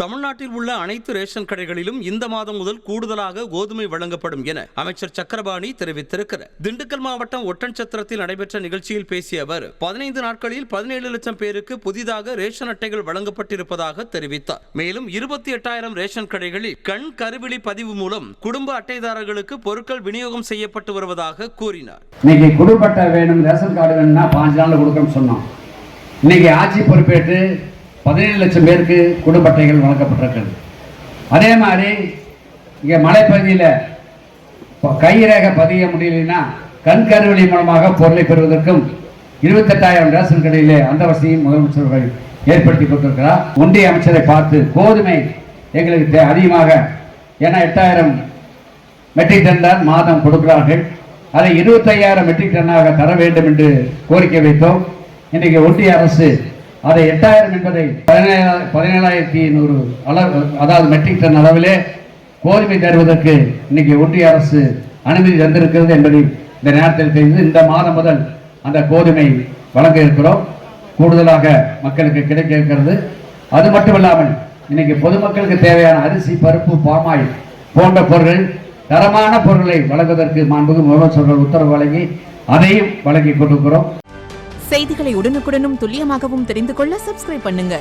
தமிழ்நாட்டில் உள்ள அனைத்து ரேஷன் கடைகளிலும் இந்த மாதம் முதல் கூடுதலாக கோதுமை வழங்கப்படும் என அமைச்சர் சக்கரபாணி தெரிவித்திருக்கிறார். திண்டுக்கல் மாவட்டம் ஒட்டன்சத்திரத்தில் நடைபெற்ற நிகழ்ச்சியில் பேசிய அவர் 15 நாட்களில் 17 லட்சம் பேருக்கு புதிதாக ரேஷன் அட்டைகள் வழங்கப்பட்டிருப்பதாக தெரிவித்தார். மேலும் 28,000 ரேஷன் கடைகளில் கண் கருவிழி பதிவு மூலம் குடும்ப அட்டைதாரர்களுக்கு பொருட்கள் விநியோகம் செய்யப்பட்டு வருவதாக கூறினார். இன்னைக்கு குடும்ப அட்டை வேணும், ரேஷன் கார்டு வேணும்னா 5 நாள்ல கொடுக்கணும்னு சொன்னோம். இன்னைக்கு ஆட்சி பொறுப்பேற்று 17 லட்சம் பேருக்கு குடும்ப அட்டைகள் வழங்கப்பட்டிருக்கிறது. அதே மாதிரி இங்கே மலைப்பகுதியில் கைரேகை பதிய முடியலைன்னா கண் கருவிழி மூலமாக பொருளை பெறுவதற்கும் 28,000 ரேஷன் கடையிலே அந்த வசதியும் முதலமைச்சர்கள் ஏற்படுத்தி கொடுத்திருக்கிறார். ஒன்றிய அமைச்சரை பார்த்து கோதுமை எங்களுக்கு அதிகமாக, ஏன்னா 8,000 மெட்ரிக் டன் தான் மாதம் கொடுக்கிறார்கள், அதை 25,000 மெட்ரிக் டன்னாக தர வேண்டும் என்று கோரிக்கை வைத்தோம். இன்றைக்கு ஒன்றிய அரசு அதை 8,000 என்பதை 17,100 அளவு, அதாவது மெட்ரிக் டன் அளவிலே கோதுமை தருவதற்கு இன்னைக்கு ஒன்றிய அரசு அனுமதி தந்திருக்கிறது என்பதை இந்த நேரத்தில் தெரிந்து இந்த மாதம் முதல் அந்த கோதுமை வழங்க இருக்கிறோம். கூடுதலாக மக்களுக்கு கிடைக்க இருக்கிறது. அது மட்டுமில்லாமல் இன்னைக்கு பொதுமக்களுக்கு தேவையான அரிசி, பருப்பு, பாமாயில் போன்ற பொருட்கள், தரமான பொருட்களை வழங்குவதற்கு மாண்புமிகு முதலமைச்சர்கள் உத்தரவு வழங்கி அதையும் வழங்கி கொண்டிருக்கிறோம். செய்திகளை உடனுக்குடனும் துல்லியமாகவும் தெரிந்து கொள்ள சப்ஸ்கிரைப் பண்ணுங்க.